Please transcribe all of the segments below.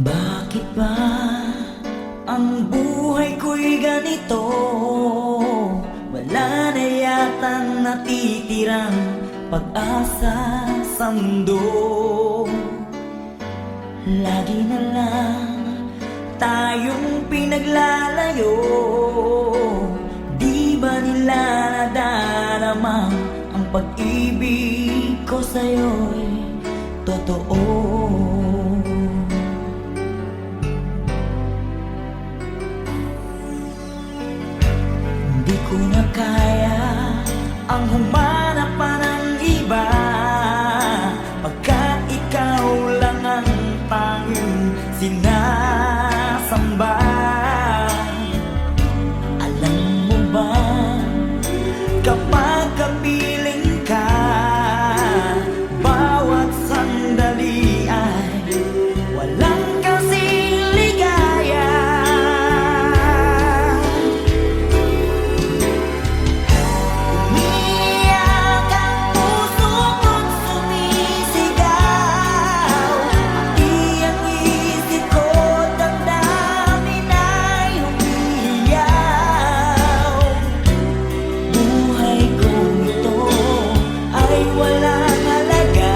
Bakit ba ang buhay ko'y ganito? Wala na yatang natitirang pag-asa sa mundo. Lagi na lang tayong pinaglalayo. Di ba nila nadarama ang pag-ibig ko sa'yo'y totoo? Di ko na kaya ang humanap pa ng iba, pagkat ikaw lang ang tanging sinasamba. Alam mo ba, kapag kapiling ka, bawat sandali ay walang kasing ligaya. Umiyak ang puso ko't sumisigaw, pati ang isip ko damdamin ay umiiyaw. Buhay kong ito ay walang halaga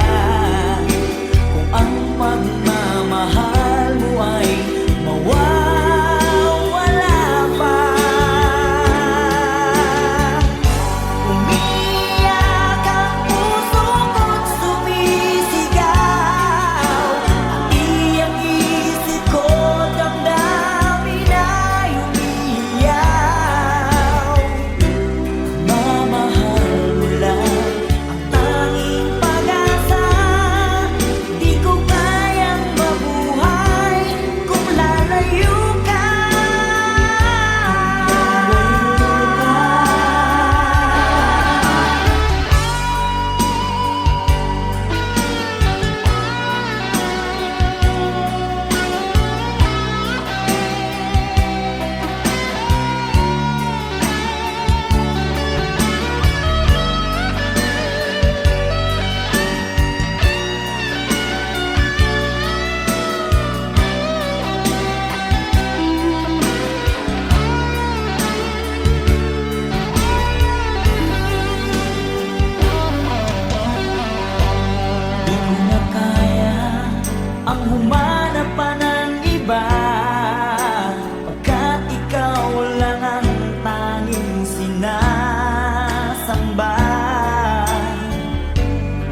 kung ang pagmamahal mo ay mawawala pa. Umiyak ang puso ko't sumisigaw, pati ang isip ko damdamin ay umiiyaw. Mamahal mo lang ang tanging pag-asa. Di ko kayang mabuhay kung lalayo ka. Di ko na kaya ang humanap pa ng iba, pagkat ikaw lang ang tanging sinasamba.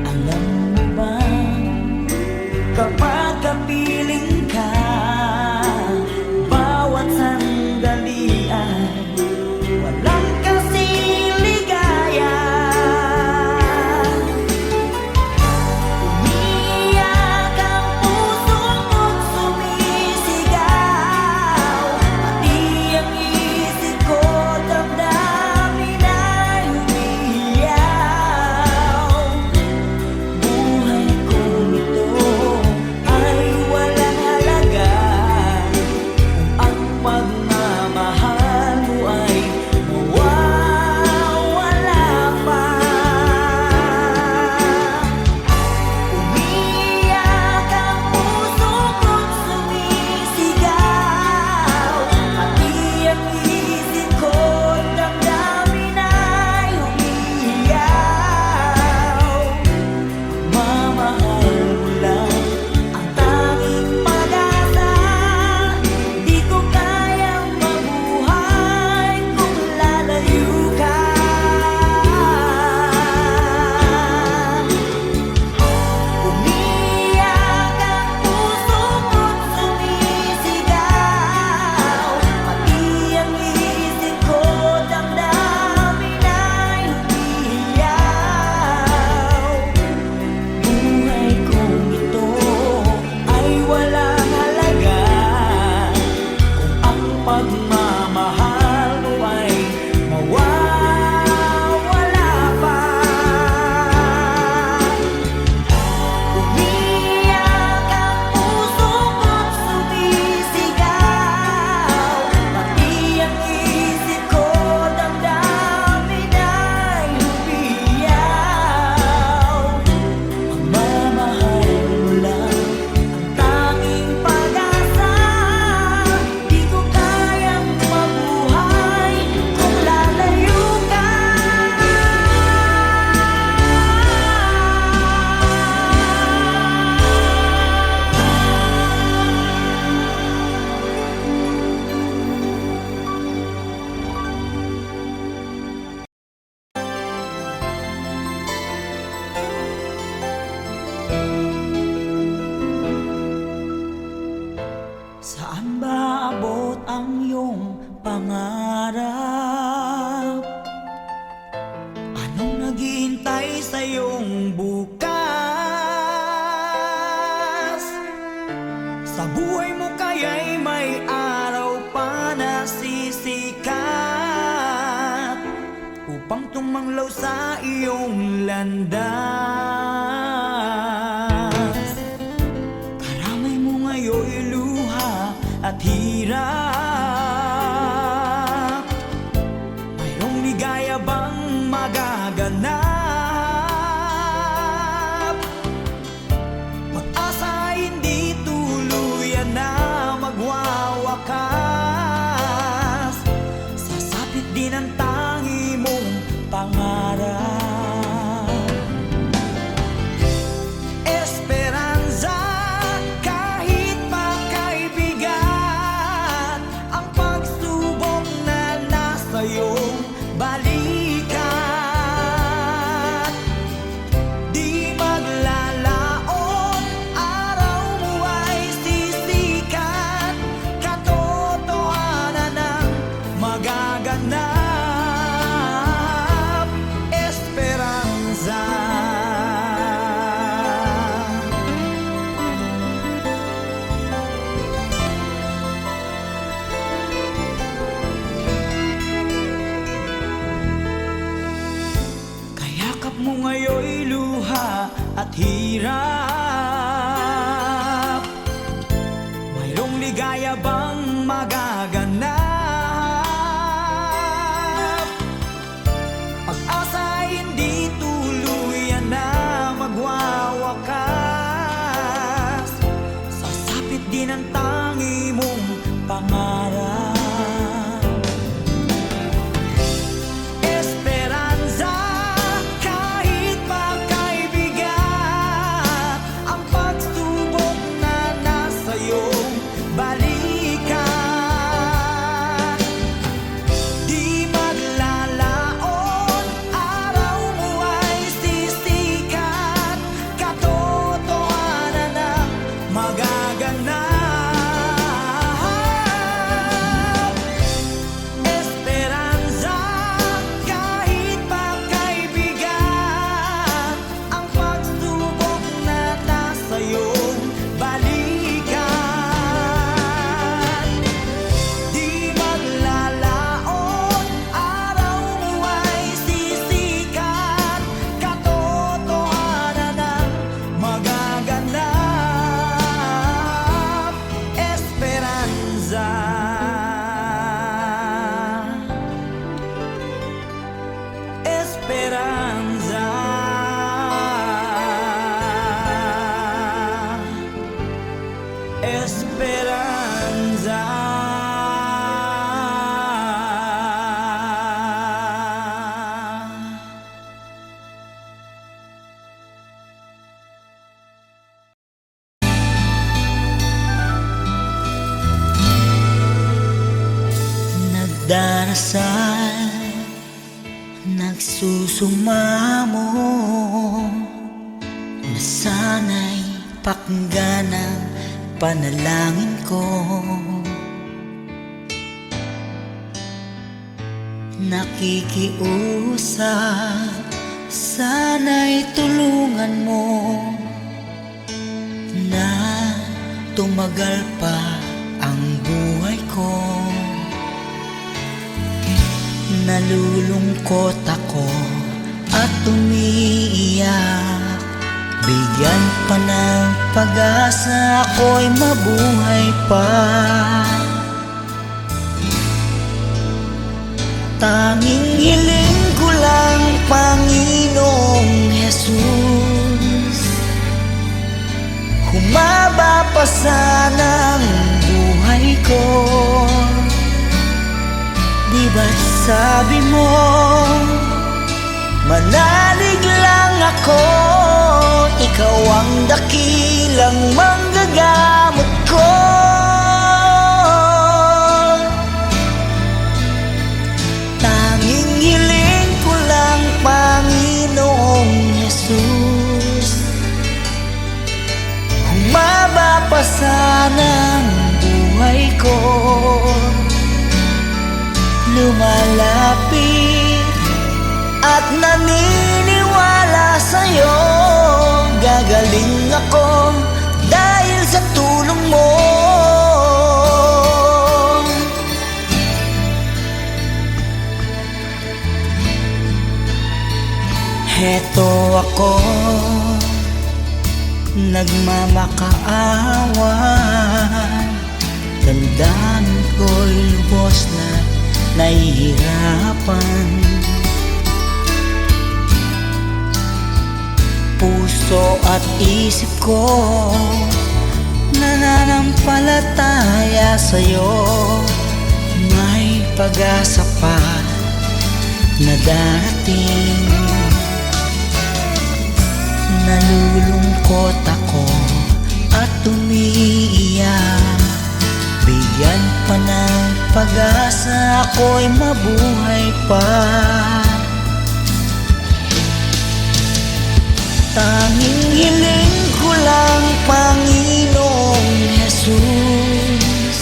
Alam mo ba, kapag kapiling ka, bawat sandali ay walang kasing ligaya. Umiyak ang puso ko't sumisigaw, Saan ba abot ang iyong pangarap? Anong naghihintay sa iyong bukas? Sa buhay mo kaya'y may araw pa na sisikat upang tumanglaw sa iyong landas. Karamay mo ngayon'y luha at hirap. Mayroong ligaya bang magaganap? Pag-asa ay hindi tuluyan na magwawakas. Sasapit din ang tangi mong pangarap. Esperanza, kahit makaibigan, ang pagsubok na nasa iyong balikat. Di maglalaon, araw mo ay sisikat. Katotohanan ang magaganap. Esperanza. Kayakap mo ngayon'y luha at hirap. Mayroong ligaya bang magaganap? Pag-asa ay hindi tuluyan na magwawakas. Sasapit din ang tangi mong pangarap. Esperanza, kahit makaibigan, ang pagsubok na nasa iyong balikat. Di maglalaon, araw mo ay sisikat. Katotohanan ang magaganap. Esperanza, kahit makaibigan, ang pagsubok na nasa iyong balikat. Di maglalaon, araw mo ay sisikat. Katotohanan ang magaganap. Esperanza. Esperanza. Esperanza. Nagdarasal, nagsusumamo, na sana'y pakinggan ang panalangin ko. Nakikiusap, sana'y tulungan mo na tumagal pa ang buhay ko. Nalulungkot ako at umiiyak. Bigyan pa ng pag-asa, ako'y mabuhay pa. Tanging hiling ko lang, Panginoong Jesus, humaba pa sana ang buhay ko. Di ba't sabi mo, manalig lang ako, ikaw ang dakilang manggagamot ko. Tanging hiling ko lang, Panginoong Jesus, humaba pa sana ang buhay ko lumalapit at naniniwala sa'yo. Gagaling ako dahil sa tulong mo. Heto ako, nagmamakaawa. Damdamin ko'y lubos na nahihirapan. Puso at isip ko nananampalataya sa'yo. May pag-asa pa na darating. Nalulungkot ako at umiiyak. Bigyan pa ng pag-asa, ako'y mabuhay pa. Tanging hiling ko lang, Panginoong Jesus,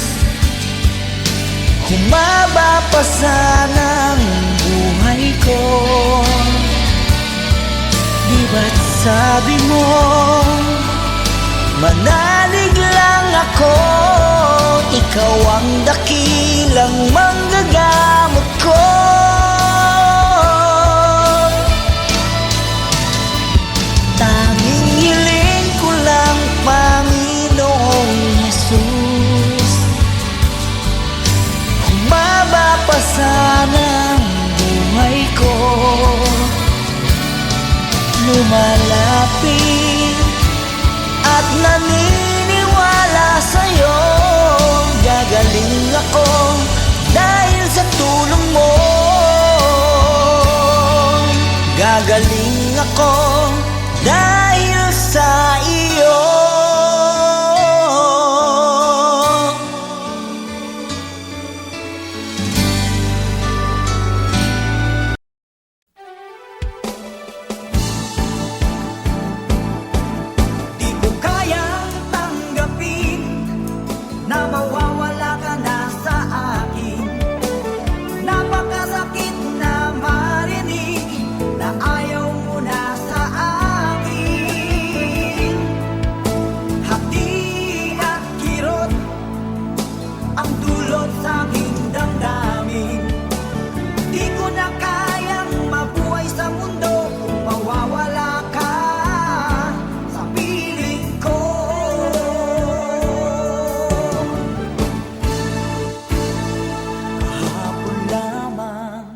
humaba pa sana ang buhay ko. Di ba't sabi mo, manalig lang ako, ikaw ang dakilang manggagamot ko. Tanging hiling ko lang, Panginoong Jesus, humaba pa sana ang buhay ko. Lumalapit at naniniwala sa'yo. Gagaling ako dahil sa tulong mo. Gagaling ako dahil sa iyo. Di ko kayang tanggapin na mawawala ka na sa akin. Napakasakit na marinig na ayaw mo na sa akin. Hati at kirot ang dulot sa aking damdamin. Di ko na kayang mabuhay sa mundo kung mawawala ka sa piling ko. Kahapon lamang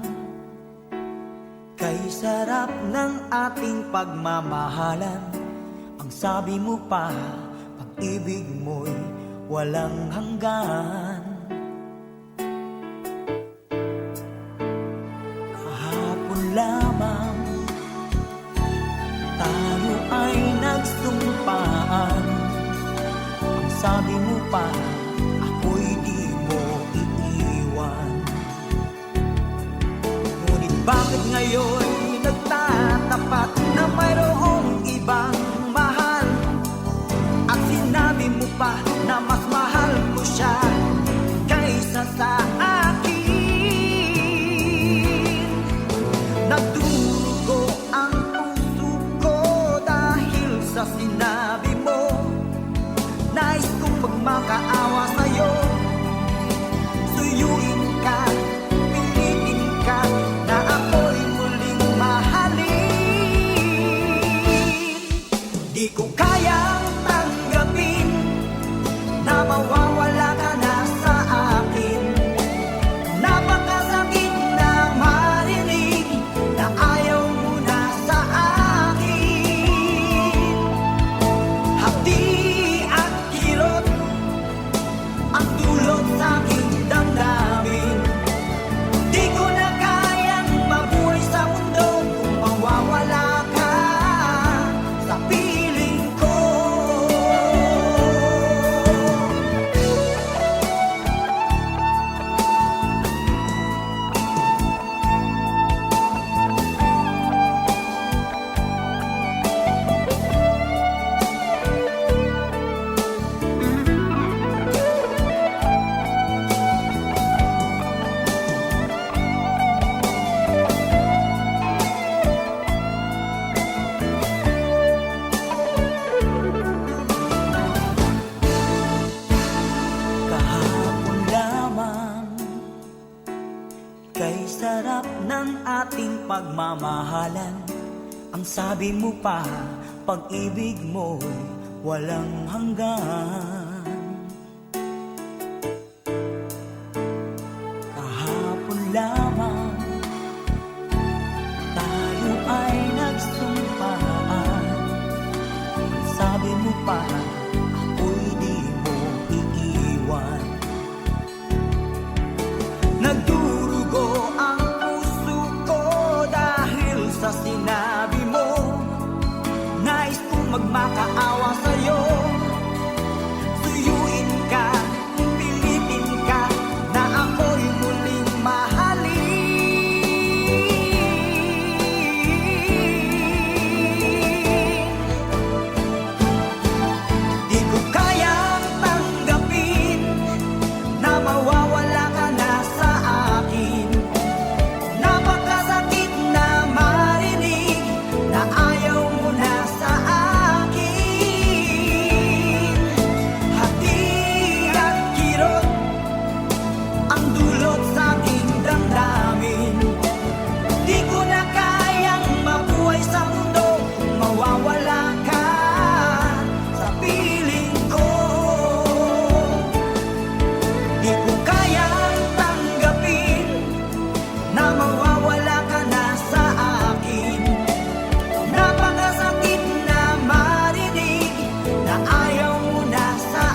kay sarap ng ating pagmamahalan. Ang sabi mo pa, pag-ibig mo'y walang hanggan. Kahapon lamang tayo ay nagsumpaan. Ang sabi mo pa, ako'y di mo iiwan. Ngunit bakit ngayon nagtatapat na mayroong ibang mahal? At sinabi mo pa na mas mahal mo siya kaysa sa akin. Nagdurugo ang puso ko dahil sa sinabi mo. Nais kong magmakaawa sa'yo, suyuin ka, pilitin ka na ako'y muling mahalin. Di ko kayang tanggapin na mawawala ka na sa akin. ng ating pagmamahalan. Ang sabi mo pa, pag-ibig mo'y walang hanggan. Kahapon lamang tayo ay nagsumpaan. Ang sabi mo pa, ako'y di mo iiwan. Nagdurugo ang puso ko dahil sa sinabi mo. Nais kong magmakaawa sa'yo. Suyuin ka, pilitin ka, na ako'y muling mahalin. Di ko kayang tanggapin na mawawala ka na sa akin. Napakasakit na marinig na ayaw mo na sa akin. Hati at kirot ang dulot sa aking damdamin. Di ko na kayang mabuhay sa mundo kung mawawala ka sa piling ko. Di ko kayang tanggapin na mawawala ka na sa akin. Napakasakit na marinig na ayaw mo na sa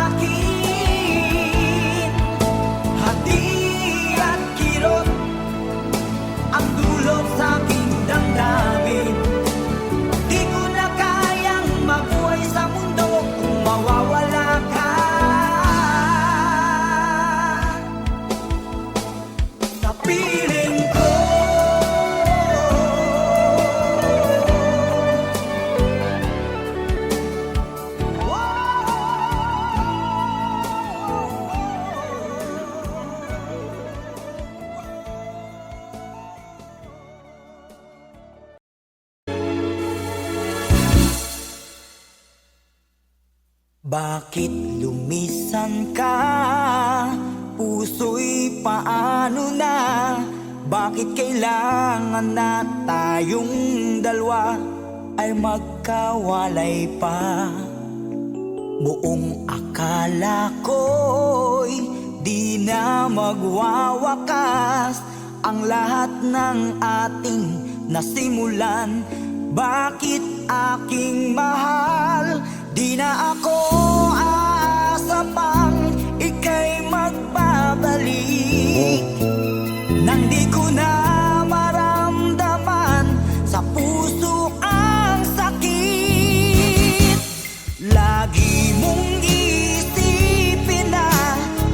akin. Hati at kirot ang dulot sa aking damdamin. Di ko na kayang mabuhay sa mundo kung mawawala ka sa piling ko. Bakit lumisan ka? Puso'y paano na? Bakit kailangan na tayong dalawa ay magkawalay pa? Buong akala ko'y di na magwawakas ang lahat ng ating nasimulan. Bakit aking mahal? Di na ako aasa pang ika'y magbabalik. Nang di ko na maramdaman sa puso ang sakit. Lagi mong isipin na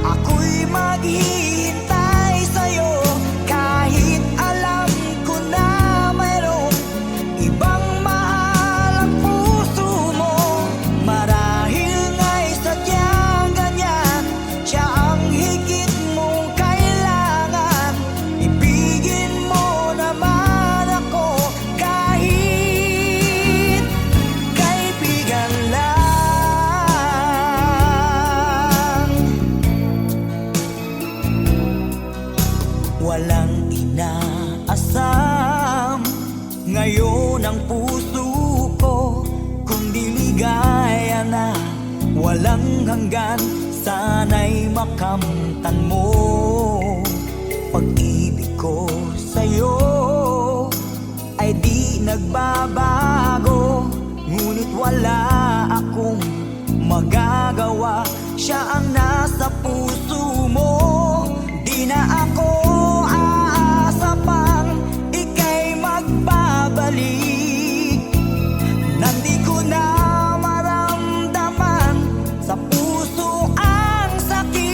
ako'y maghihintay sa'yo, kahit alam ko na mayroong ibang mahal ang puso mo. Marahil nga'y sadyang ganyan, siya ang higit mong kailangan. Ibigin mo naman ako kahit kaibigan lang. Walang inaasam ngayon ang puso ko, kundi ligaya na walang hanggan. Sana'y makamtan mo pag-ibig ko sa'yo ay di nagbabago. Ngunit wala akong magagawa, siya ang nasa puso mo. Di na ako aasa pang ika'y magbabalik. Nandi ko na maramdaman sa puso ang sakit.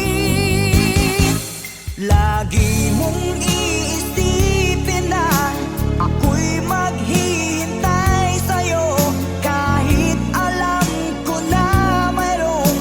Lagi mong iisipin na ako'y maghihintay sa'yo, kahit alam ko na mayroong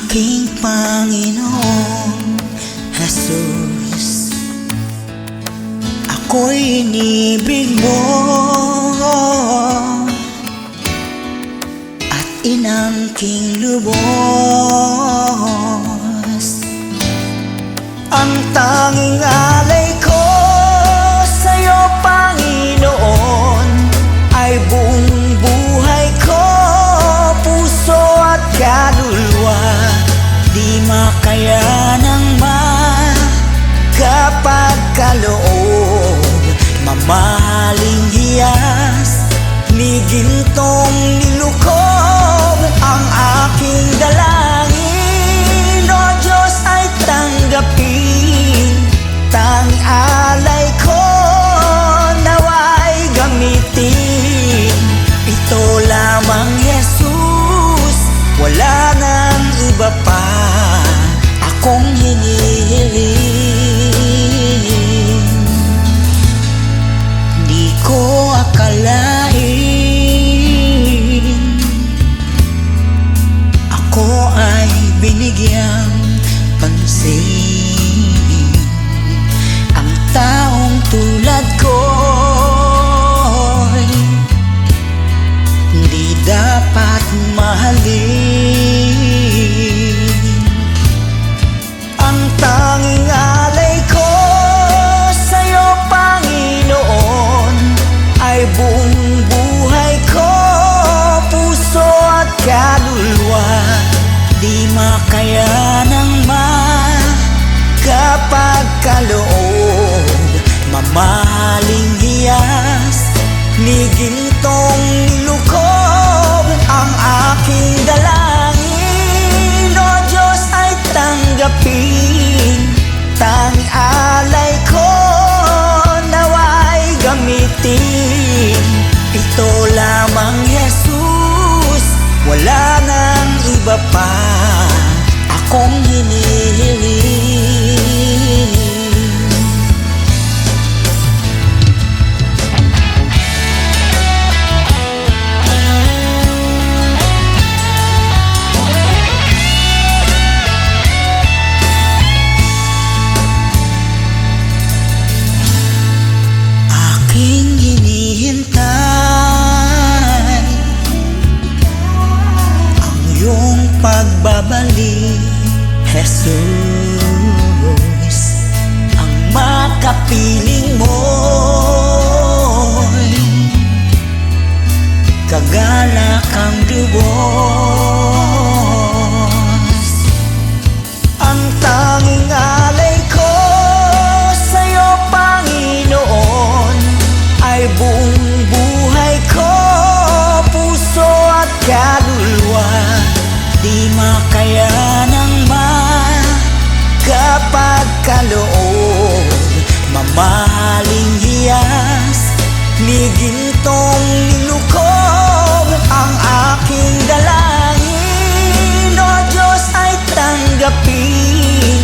Aking Panginoong Jesus, ako'y inibig mo at inangking lubos. Ang tanging alay ko sa'yo, Panginoon, ay buong buhay ko, puso at kaluluwa. Di makayanang makapagkaloob, mamahaling hiyas, ni gintong nilukob. Ang aking dalangin, O Diyos, ay tanggapin. Tanging alay ko nawa'y gamitin. Ito lamang, Jesus, wala nang iba pa akong hinihiling. Di ko akalain ako ay binigyang pansin. Ang taong tulad ko'y di dapat mahalin. Ang tanging alay ko sa'yo, Panginoon, ay buong buhay ko, puso at kaluluwa. Di makayanang makapagkaloob, mamahaling hiyas, ni gintong nilukob. Ang aking dalangin, O Diyos, ay tanggapin. Tanging alay ko nawa'y gamitin. Ito lamang, Jesus, wala nang iba pa akong hinihiling. Aking hinihintay ang iyong pagbabalik, Jesus. Ang makapiling mo'y kagalakang lubos. Ang tanging alay ko sa'yo, Panginoon, ay buong buhay ko, puso at kaluluwa. Di makayanang makapagkaloob, mamahaling hiyas, ni gintong nilukob. Ang aking dalangin, O Diyos, ay tanggapin.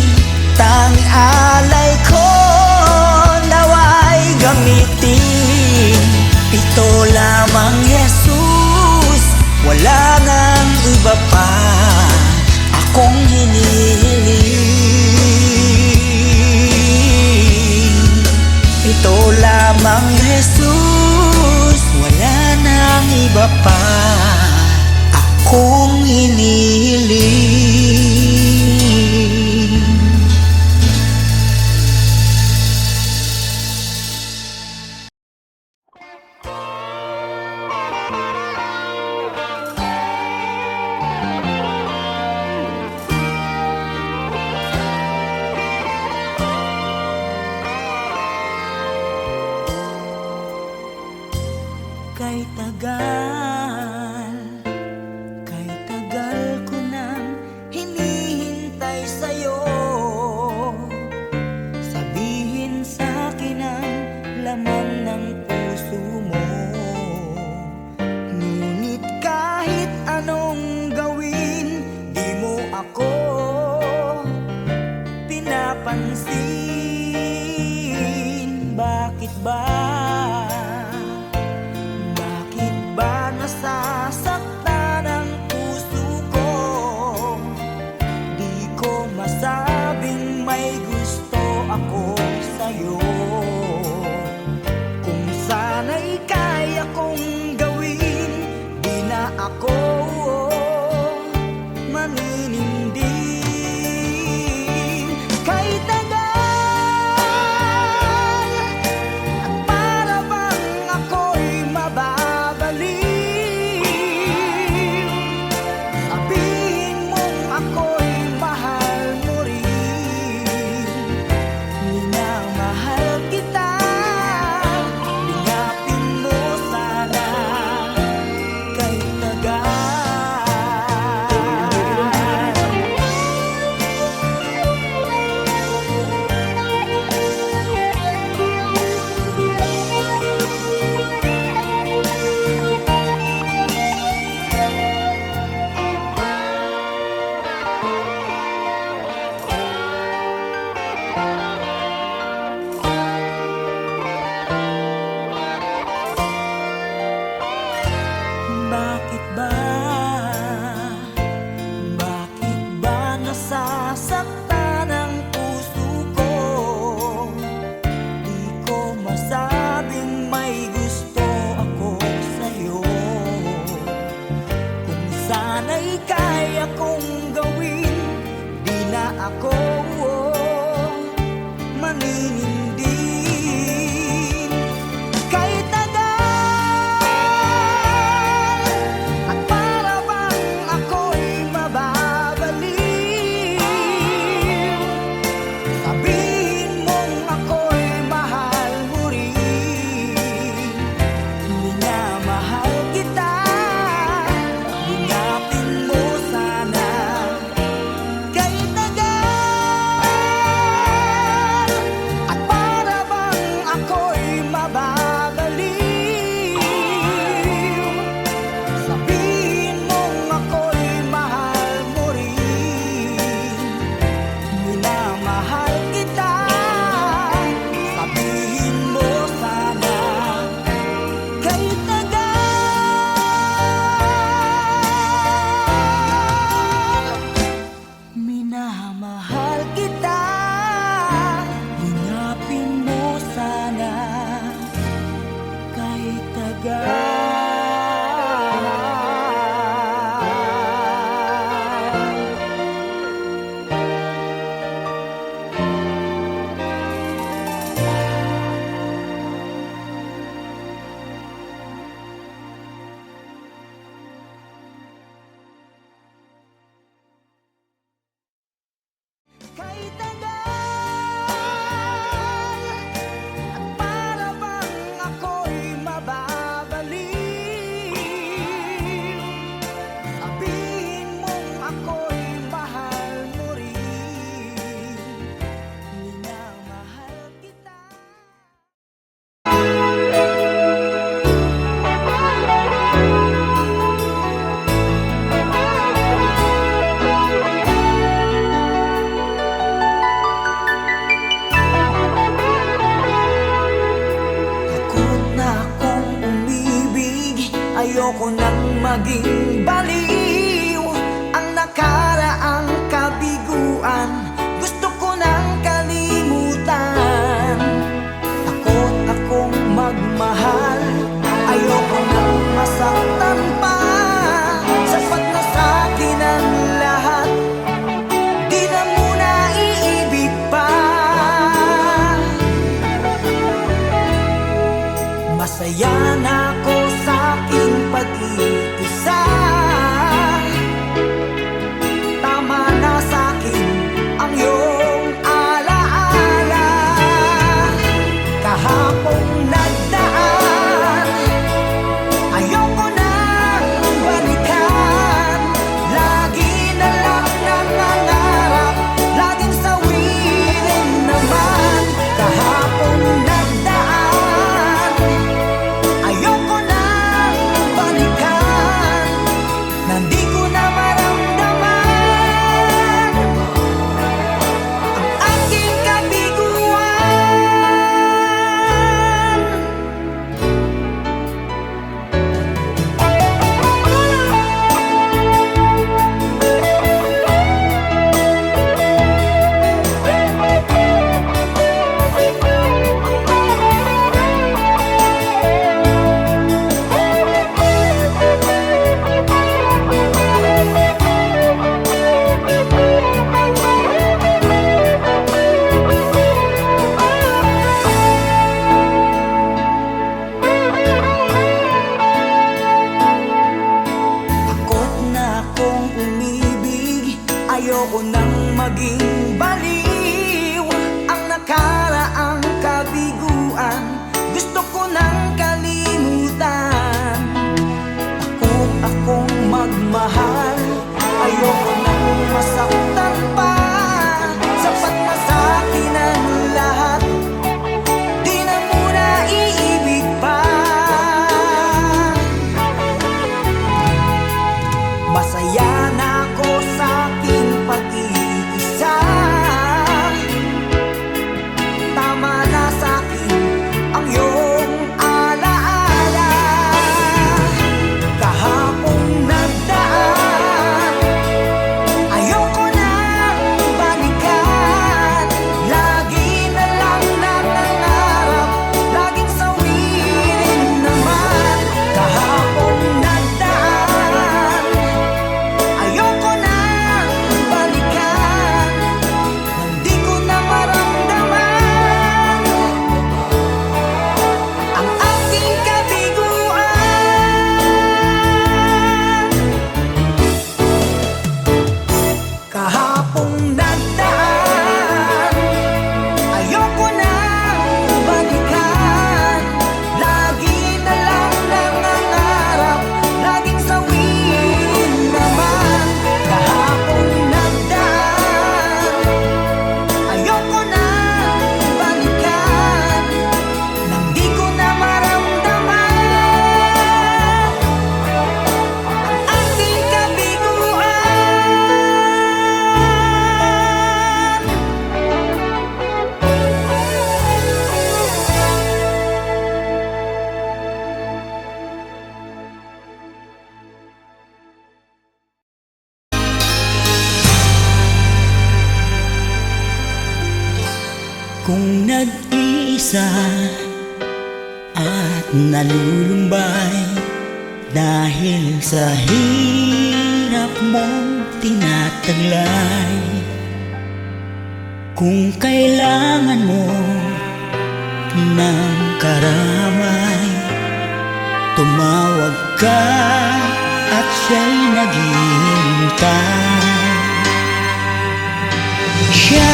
Tanging alay ko nawa'y gamitin. Ito lamang, Jesus, wala nang iba pa akong hinihiling. Ito lamang, Jesus, wala nang iba pa akong hinihiling. Kay tagal ay kaya kong gawin. Di na ako maninindin. Kahit tagal at para bang ako'y mababaliw, sabihin mong ako'y mahal mo rin. Minamahal kita, linapin mo sana. Kahit tagal at para bang ako'y mababaliw, sabihin mong ako'y mahal mo rin. Minamahal kita, sabihin mo sana. Kahit tagal, minamahal kita, linapin mo sana. Kahit tagal. Kahit tagal at para bang ako'y mababaliw, sabihin mong ako'y mahal mo rin. Minamahal kita. Takot na akong umibig, ayoko nang maging baliw. Ang nakaraang kabiguan, gusto ko nang kalimutan. Takot akong magmahal, ayoko nang masaktan pa. Sapat na sa'kin ang lahat, di na muna iibig pa. Masaya na ako sa aking pag-iisa. Tama na sa'kin ang iyong alaala. Kahapong nagdaan, ayoko nang balikan. Lagi na lang nangangarap, laging sawirin naman. Kahapong nagdaan, ayoko nang balikan. Nandi ko na maramdaman ang aking kabiguan. Takot na akong umibig, ayoko nang maging baliw. Ang nakaraang kabiguan, gusto ko nang kalimutan. Takot akong magmahal, ayoko nang masaktan pa. Sapat na sa'kin ang lahat, di na muna iibig pa. Masaya na ako sa aking pag-iisa. Kung nag-iisa at nalulumbay dahil sa hirap mong tinataglay, kung kailangan mo ng karamay, tumawag ka at siya'y naghihintay. Siya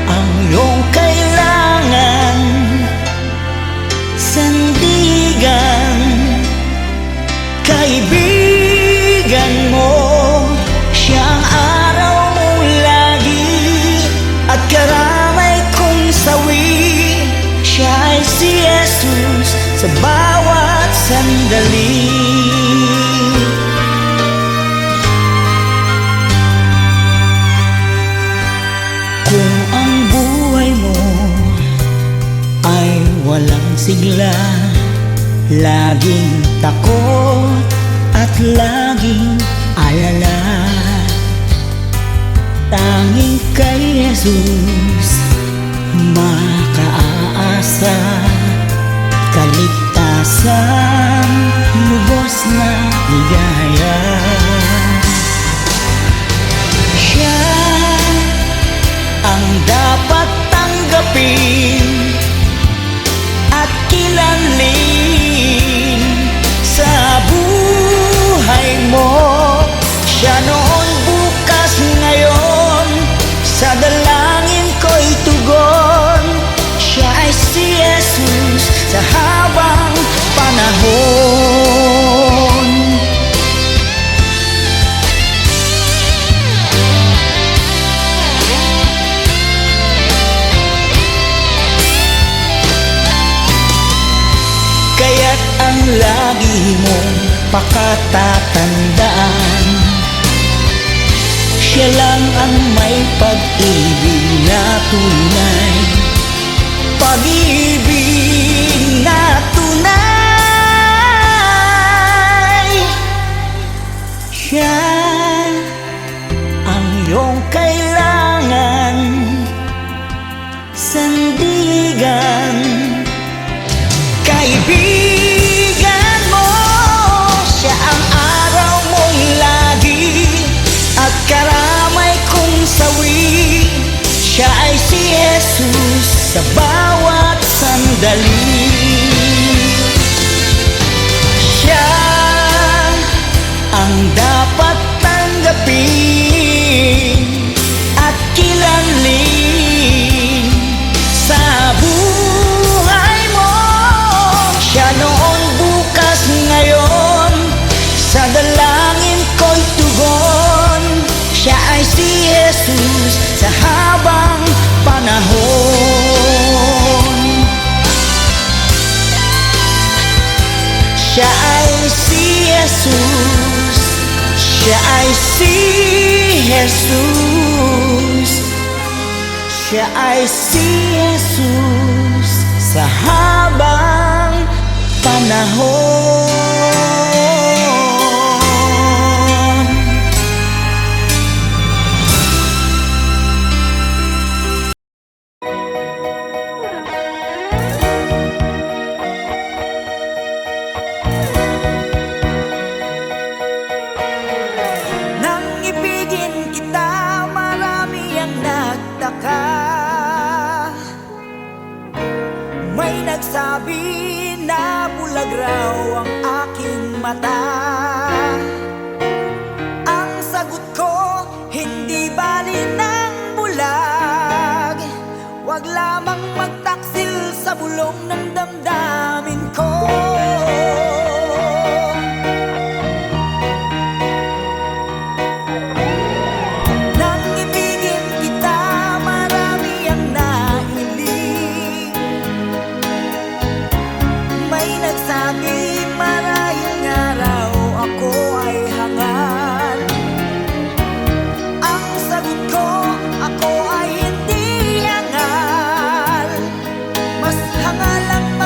ang iyong kailangan, sandigan, kaibigan mo. Siya ang araw mong lagi at karamay kong sawi. Siya ay si Jesus sa bawat sandali. Kung ang buhay mo ay walang sigla, laging takot at laging alala, tanging kay Jesus makaaasa, kaligtasan, lubos na ligaya. Siya ang dapat tanggapin at kilanlin sa buhay mo. Siya noon, bukas, ngayon, sa dalangin ko'y tugon. Siya ay si Jesus sa habang panahon. Kaya't ang lagi mong pakatatandaan, siya lang ang may pag-ibig na tunay, pag-ibig na tunay. Siya ang iyong kailangan, sandigan, kaibigan mo. Siya ang araw mong lagi at karamay kong sawi. Siya ay si Jesus sa bawat sandali. Siya ang dapat tanggapin at kilanlin sa buhay mo. Siya noon, bukas, ngayon, sa dalangin ko'y tugon. Siya ay si Jesus sa habang panahon. Siya ay si Jesus, siya ay si Jesus, siya ay si Jesus sa habang panahon. Nang ibigin kita, marami ang nagtaka. May nagsabi na bulag raw ang aking mata. Ang sagot ko, hindi bali ng bulag. Wag lamang magtaksil sa bulong ng damdamin ko. Nang ibigin kita, marami ang nahiling. May nagsabi marahil nga raw ako ay hangal. Ang sagot ko, ako ay hindi hangal. Mas hangal ang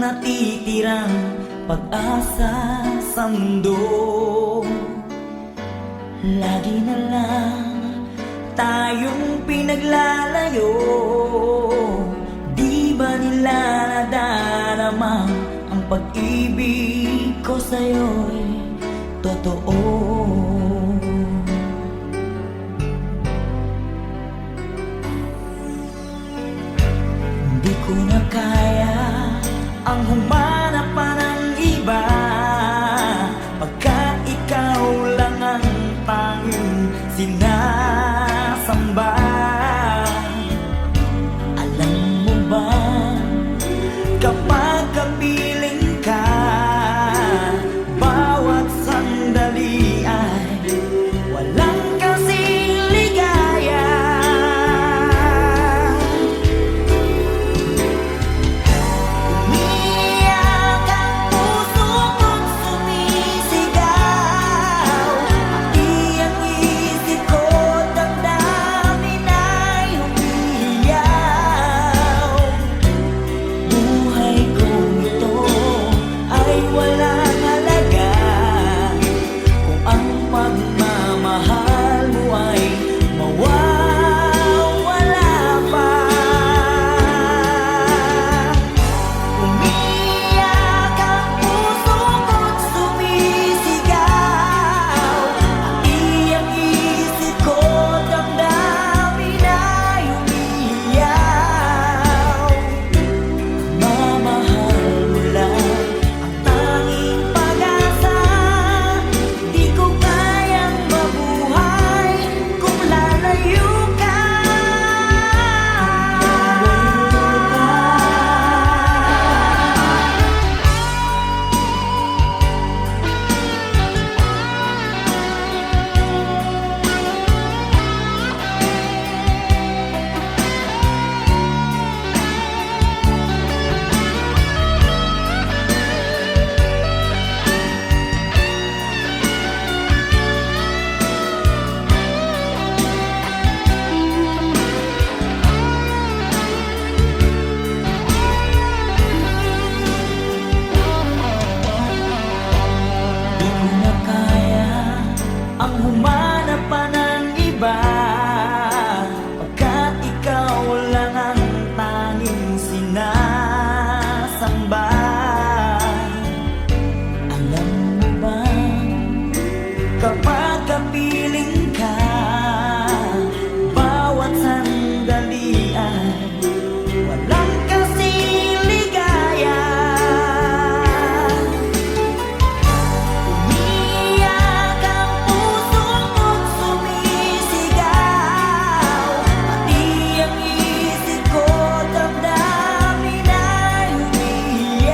natitirang pag-asa sa mundo. Lagi na lang tayong pinaglalayo. Di ba nila nadarama ang pag-ibig ko sa'yo'y totoo? Di ko na kaya ang humanap pa ng iba, pagkat ikaw lang ang tanging sinasamba. Alam mo ba, kapag kapiling ka, bawat sandali ay walang kasing ligaya. Umiyak ang puso ko't sumisigaw, pati ang isip ko damdamin ay umiiyaw. Buhay kong ito ay walang halaga kung ang pagmamahal mo ay mawawala pa. Umiyak ang puso ko't sumisigaw, pati ang isip ko damdamin ay umiiyaw. Mamahal mo lang ang tanging pag-asa. Di ko kayang mabuhay kung lalayo ka. Di ko na kaya ang humanap pa ng iba, pagkat ikaw lang ang tanging sinasamba. Alam mo ba, kapag kapiling ka, bawat sandali ay walang kasing ligaya. Umiyak ang puso ko't sumisigaw, pati ang isip ko damdamin ay umiiyaw.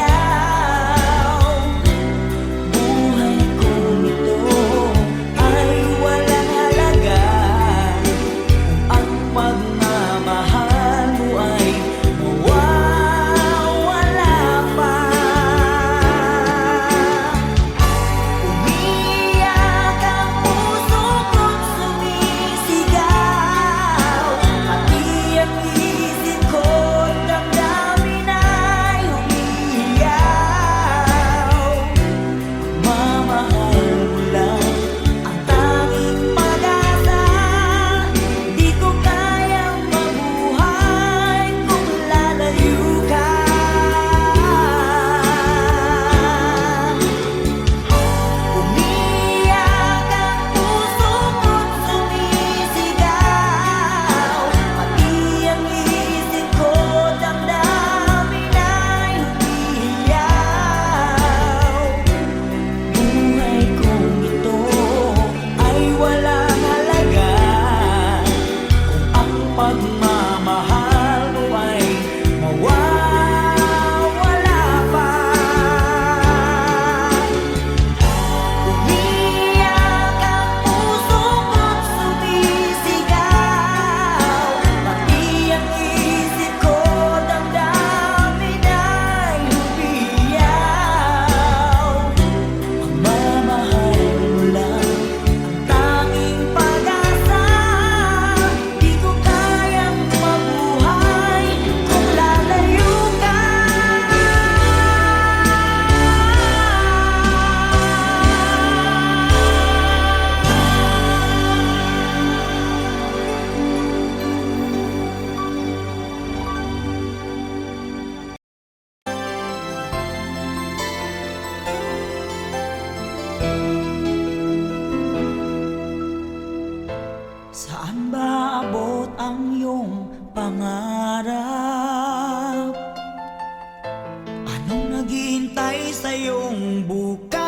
Anong naghihintay sa iyong bukas?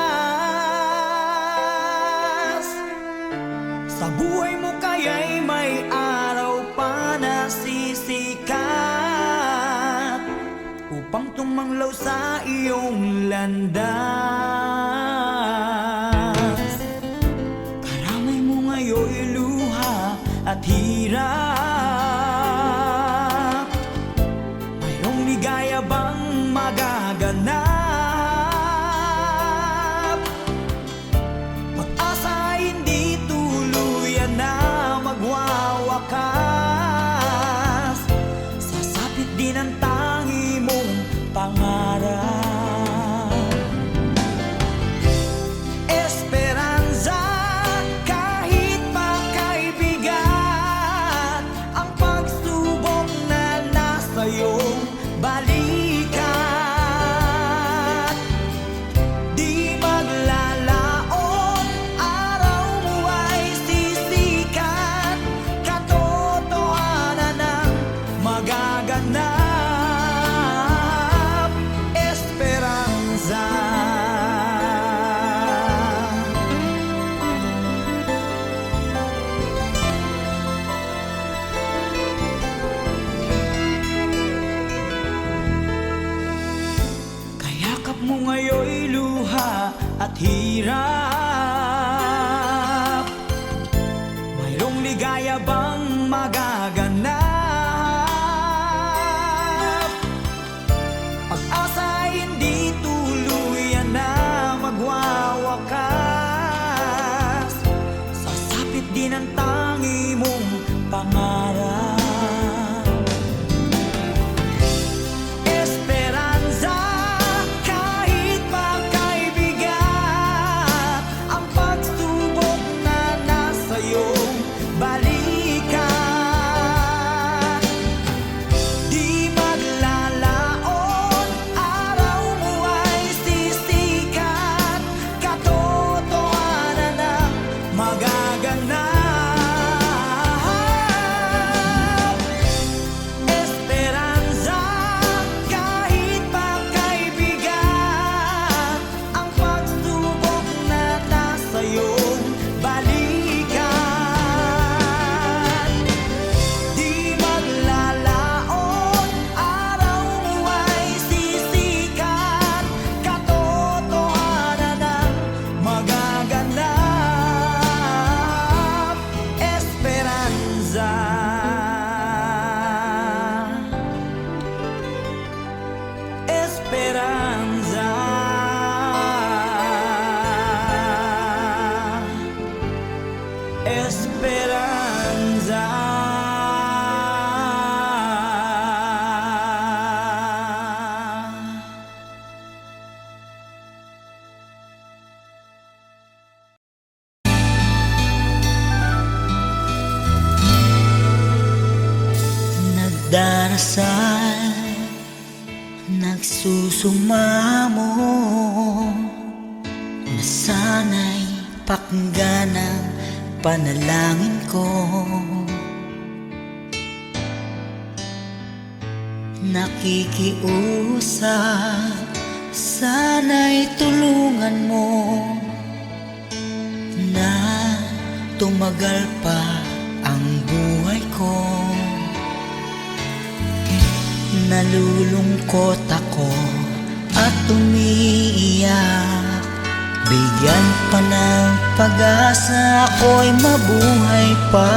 Sa buhay mo kaya'y may araw pa na sisikat upang tumanglaw sa iyong landas. Karamay mo ngayon'y luha at hirap. Mayroong ligaya bang magaganap? Pag-asa hindi tuluyan na magwawakas. Sasapit din ang tangi mong pangarap. Esperanza, kahit makaibigat ang pagsubok na nasa iyong balikat. Di maglalaon, araw mo ay sisikat. Katotohanan ang magaganap. Esperanza. Kayakap mo ngayon'y luha at hirap. Mayroong ligaya bang magaganap? Pag-asa hindi tuluyan na magwawakas. Sasapit din ang tangi mong pangarap. Esperanza, kahit makaibigat ang pagsubok na nasa iyong balikat. Di maglalaon, araw mo ay sisikat. Katotohanan ang magaganap. Esperanza, kahit makaibigat ang pagsubok na nasa iyong balikat. Di maglalaon, araw mo ay sisikat. Katotohanan ang magaganap. Esperanza. Esperanza. Esperanza. Nagdarasal, nagsusumamo, na sana'y pakinggan ang panalangin ko. Nakikiusap, sana'y tulungan mo na tumagal pa ang buhay ko. Nalulungkot ako at umiiyak. Bigyan pa ng pag-asa, ako'y mabuhay pa.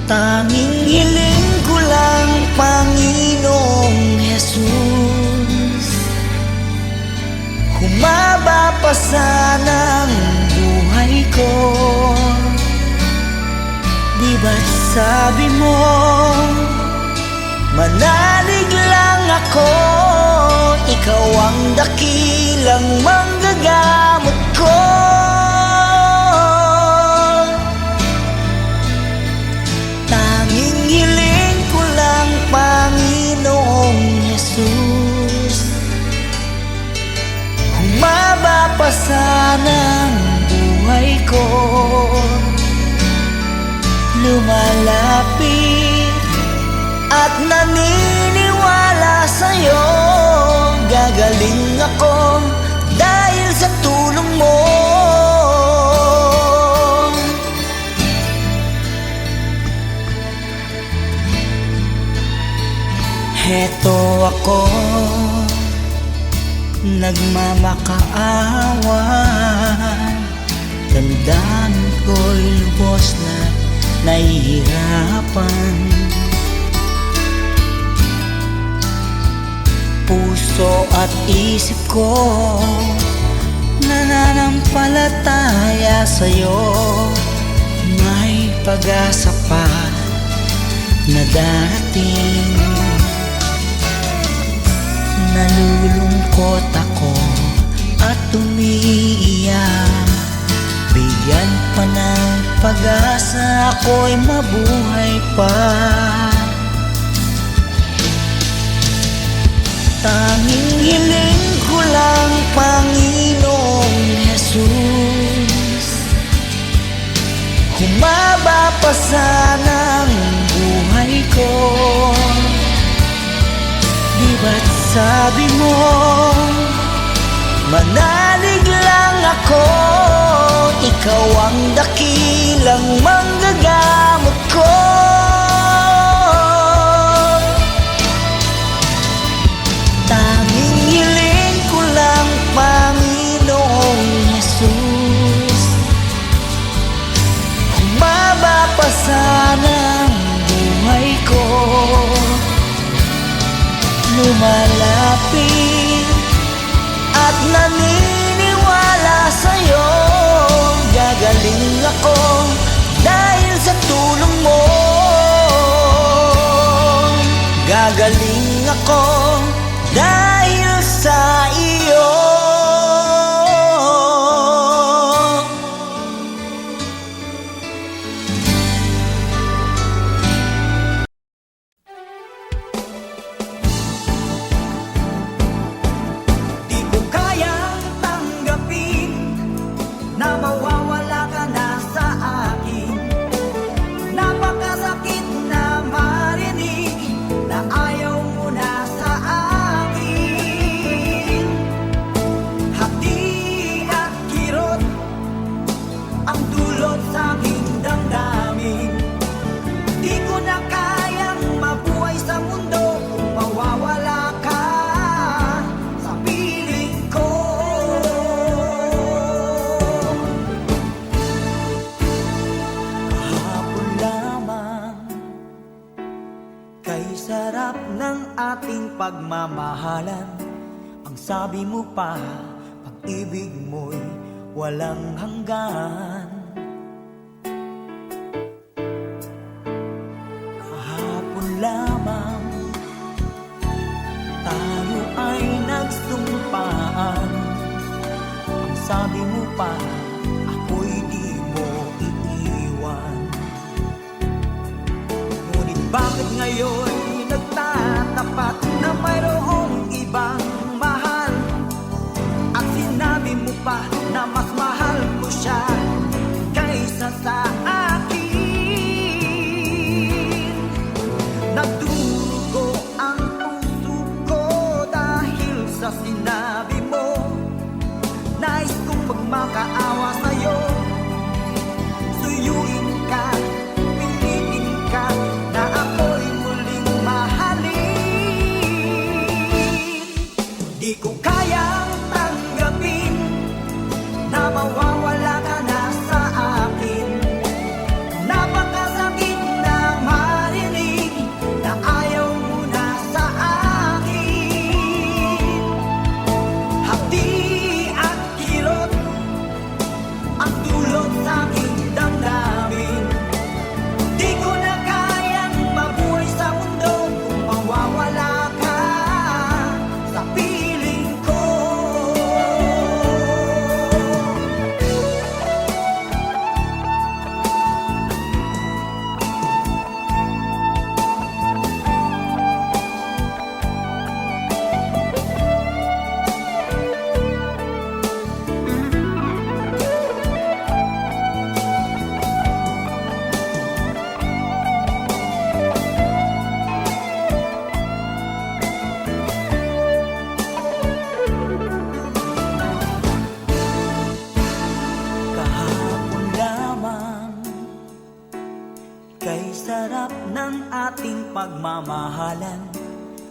Tanging hiling ko lang, Panginoong Jesus, humaba pa sana ang buhay ko. Di ba't sabi mo, manalig lang ako, ikaw ang dakilang manggagamot ko. Tanging hiling ko lang, Panginoong Jesus, humaba pa sana ang buhay ko. Lumalapit at naniniwala sa'yo. Gagaling ako dahil sa tulong mo. Heto ako, nagmamakaawa. Damdamin ko'y lubos na nahihirapan. Puso at isip ko nananampalataya sa'yo. May pag-asa pa na darating. Nalulungkot ako at umiiyak. Bigyan pa ng pag-asa, ako'y mabuhay pa. Tanging hiling ko lang, Panginoong Jesus, humaba pa sana ang buhay ko. Di ba't sabi mo, manalig lang ako, ikaw ang dakilang manggagamot ko. Tanging hiling ko lang, Panginoong Jesus, humaba pa sana ang buhay ko. Lumalapit at naniniwala sa'yo. Gagaling ako dahil sa tulong mo. Gagaling ako dahil sa iyo. Di ko kayang tanggapin na mawawala ka na sa akin. Napakasakit na marinig na ayaw mo na sa akin. Hati at kirot ang dulot sa aking damdamin. Di ko na kayang mabuhay sa mundo kung mawawala ka sa piling ko. Kahapon lamang kay sarap ng ating pagmamahalan. Ang sabi mo pa, pag-ibig mo'y walang hanggan. Kahapon lamang tayo ay nagsumpaan. Ang sabi mo pa, ako'y di mo iiwan. Ngunit bakit ngayon nagtatapat na mayroong ibang mahal? At sinabi mo pa na mas mahal mo siya kaysa sa akin. Nagdurugo ang puso ko dahil sa sinabi mo. Nais kong magmakaawa sa'yo, suyuin ka, pilitin ka na ako'y muling nagmamahalan.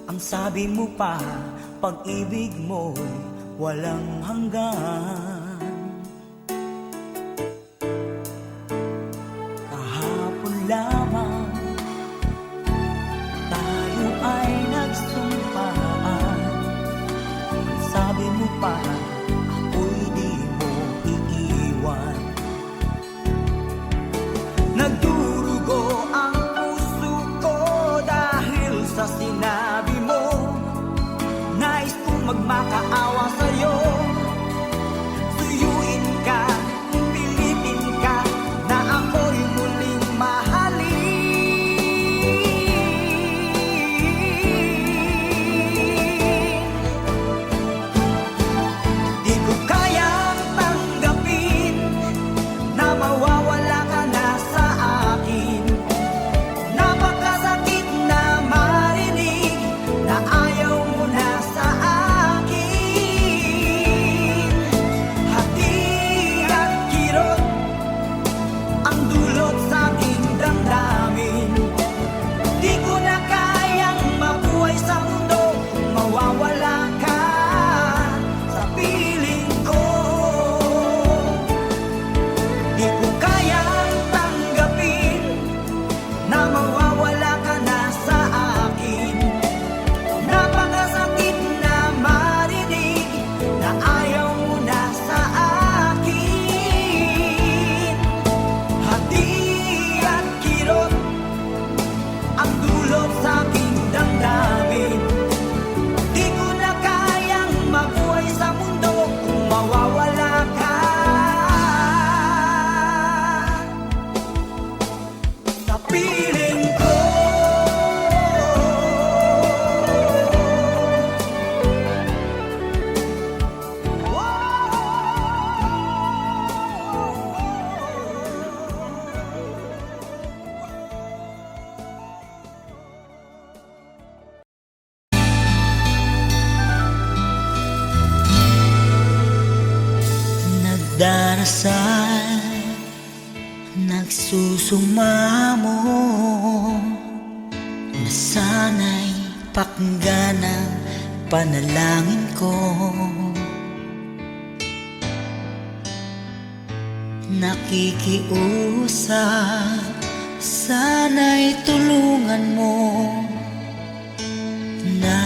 Ang sabi mo pa, pag-ibig mo'y walang hanggan. Kahapon lamang tayo ay nagsumpaan. Ang sabi mo pa, ako'y di mo iiwan. Nagdurugo ang puso ko dahil sa sinabi mo. Nais kong magmakaawa sa'yo. Suyuin ka, pilitin ka, na ako'y muling mahalin. Di ko kayang tanggapin na mawawala ka na sa akin. Napakasakit na marinig na ayaw mo na sa akin. Hati at kirot ang dulot sa aking damdamin. Di ko na kayang mabuhay sa mundo kung mawawala ka sa piling ko. Di ko kayang tanggapin na mawawala ka na sa akin. Napakasakit na marinig na ayaw mo na sa akin. Hati at kirot ang dulot sa aking damdamin. Di ko na kayang mabuhay sa mundo kung mawawala ka sa piling ko. Nagdarasal, nagsusumamo, na sana'y pakinggan ang panalangin ko. Nakikiusap, sana'y tulungan mo na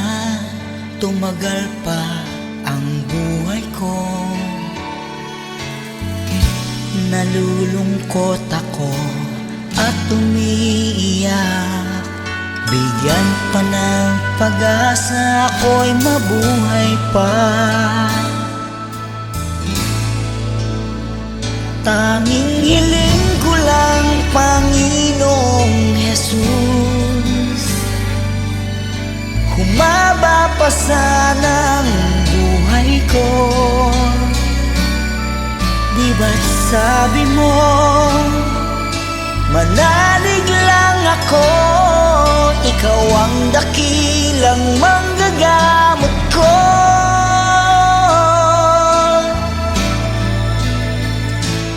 tumagal pa ang buhay ko. Nalulungkot ako at umiiyak. Bigyan pa ng pag-asa, ako'y mabuhay pa. Tanging hiling ko lang, Panginoong Jesus, humaba pa sana ang buhay ko. Di ba't sabi mo, manalig lang ako, ikaw ang dakilang manggagamot ko.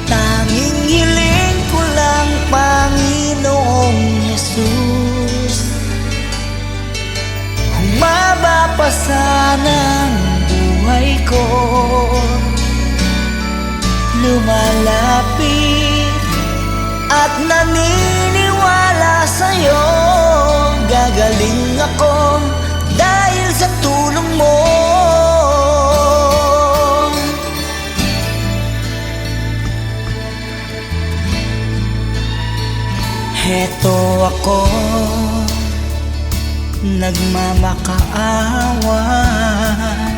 Tanging hiling ko lang, Panginoong Jesus, humaba pa sana ang buhay ko. Lumalapit at naniniwala sa'yo, gagaling ako dahil sa tulong mo. Heto ako, nagmamakaawan,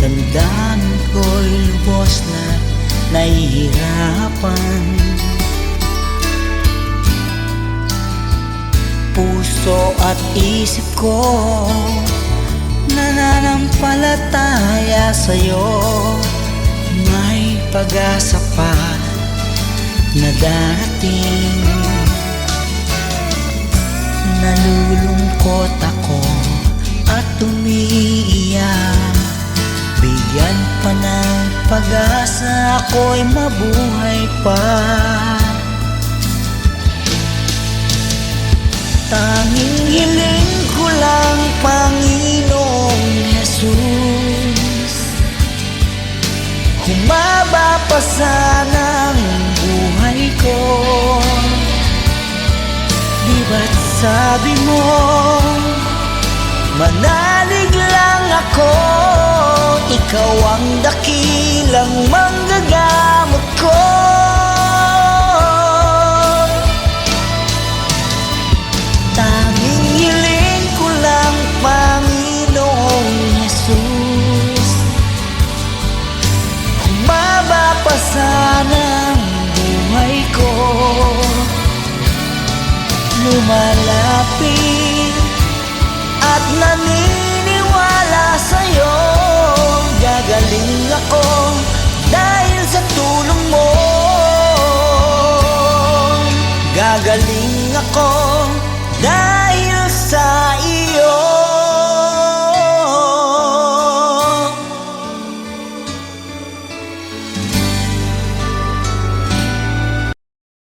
damdamin ko'y lubos na nahihirapan. Puso at isip ko nananampalataya sa'yo. May pag-asa pa na darating. Nalulungkot ako at umiiyak. Bigyan pa ng pag-asa, ako'y mabuhay pa. Tanging hiling sana ang buhay ko. Di ba't sabi mo, manalig lang ako, ikaw ang dakilang manggagamot ko. Tanging hiling ko lang, Panginoong Jesus, humaba pa sana ang buhay ko. Lumalapit at naniniwala sa'yo, gagaling ako dahil sa tulong mo. Gagaling ako dahil